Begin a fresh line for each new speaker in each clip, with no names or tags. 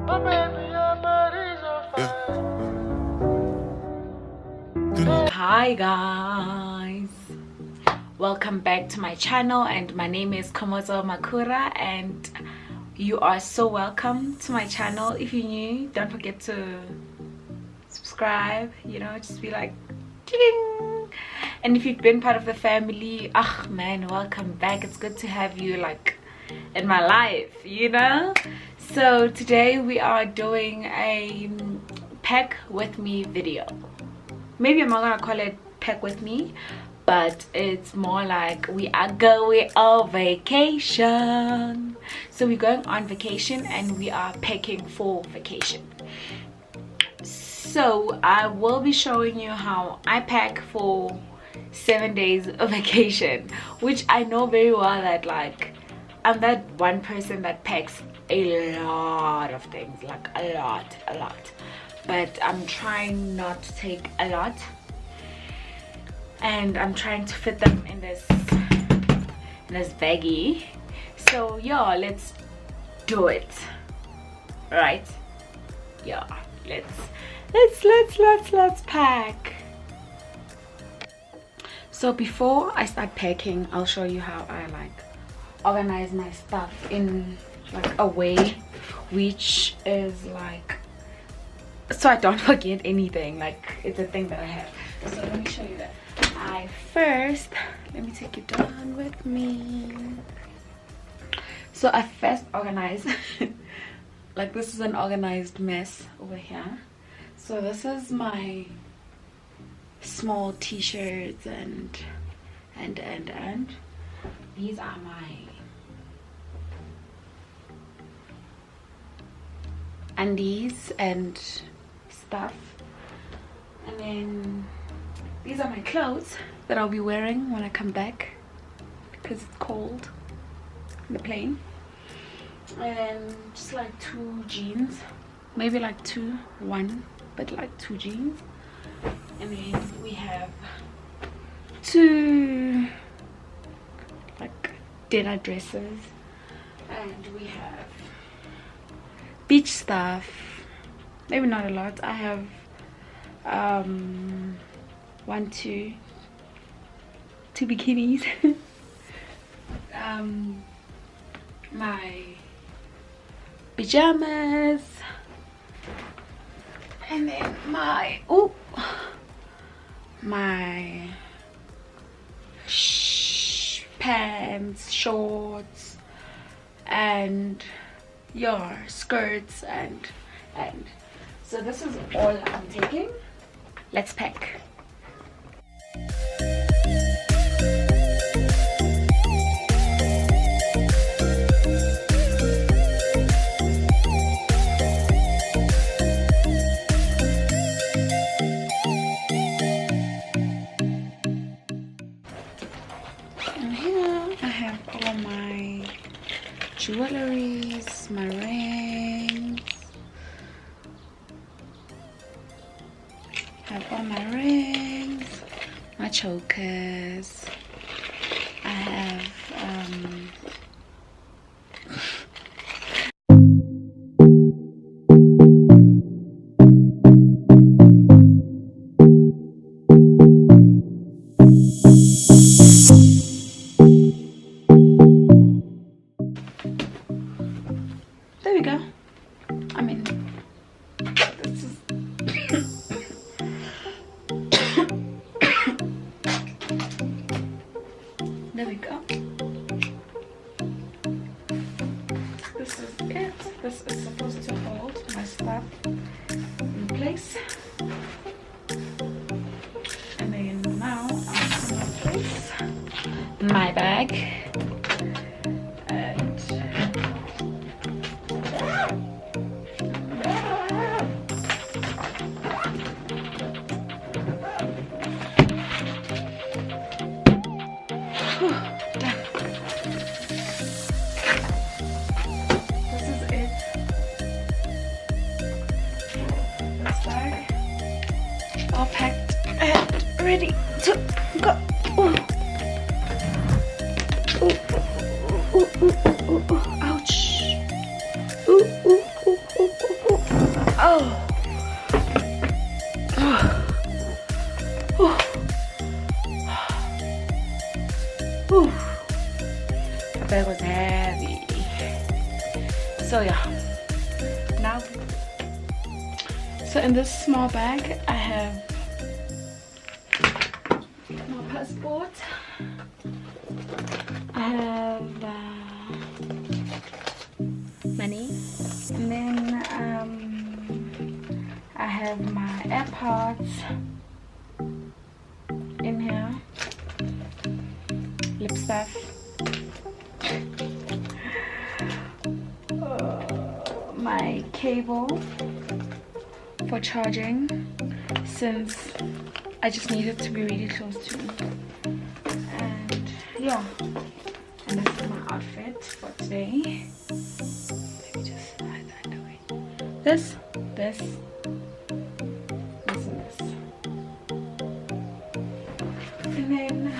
Hi guys, welcome back to my channel, and my name is Khomotso Makhura, and you are so welcome to my channel. If you're new, don't forget to subscribe, you know, just be like ding. And if you've been part of the family, ah man, welcome back. It's good to have you like in my life, you know. So today we are doing a pack with me video. Maybe I'm not gonna call it pack with me, but it's more like we are going on vacation. So we're going on vacation and we are packing for vacation. So I will be showing you how I pack for 7 days of vacation, which I know very well that like I'm that one person that packs a lot of things, like a lot, but I'm trying not to take a lot, and I'm trying to fit them in this baggie. So yeah, let's do it, right? Yeah, let's pack. So before I start packing, I'll show you how I like organize my stuff in like a way which is like so I don't forget anything. Like it's a thing that I have. So let me show you that. Let me take you down with me. So I first organize like this is an organized mess over here. So this is my small t-shirts and these are my undies and stuff, and then these are my clothes that I'll be wearing when I come back because it's cold in the plane, and then just like 2 jeans, maybe like one, but like 2 jeans, and then we have 2 like dinner dresses, and we have beach stuff, maybe not a lot. I have 2 bikinis, my pajamas, and then my pants, shorts, and your skirts, and so this is all I'm taking. Let's pack. And here I have all my jewelries, my rings. I have all my rings, my chokers. I have there we go. I mean, this is there we go. This is it. This is supposed to hold my stuff in place. And then now I'm going to place my bag. All packed and ready to go. Ooh. Ooh, ooh, ooh, ooh, ooh. Ouch. Ooh, ooh, ooh, ooh, ooh. open up. So in this small bag I have my passport, I have money, and then I have my AirPods in here, lip stuff, my cable for charging, since I just need it to be really close to me. And yeah, and this is my outfit for today. Let me just hide that away. This, and this. And then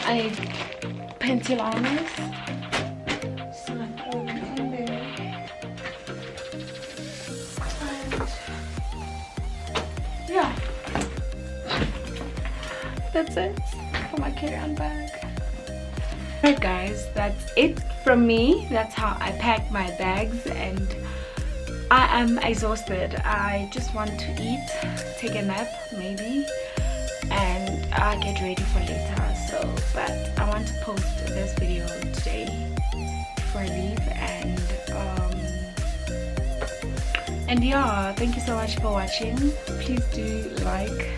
I need pencil liners. So I throw them in there. And yeah, that's it for my carry-on bag. Alright guys, that's it from me. That's how I pack my bags, and I am exhausted. I just want to eat, take a nap maybe, and I'll get ready for later. So, but I want to post this video today before I leave, and yeah, thank you so much for watching. Please do like,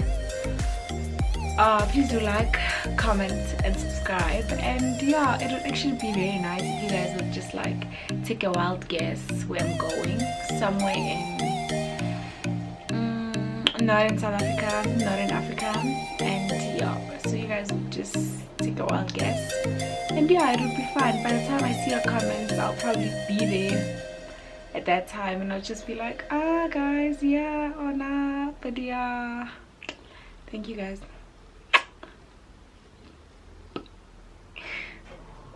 comment and subscribe, and yeah, it would actually be very nice if you guys would just like take a wild guess where I'm going. Somewhere in not in South Africa, not in Africa, and yeah, so you guys would just take a wild guess, and yeah, it would be fun. By the time I see your comments, I'll probably be there at that time, and I'll just be like, ah guys, yeah or nah, but yeah, thank you guys.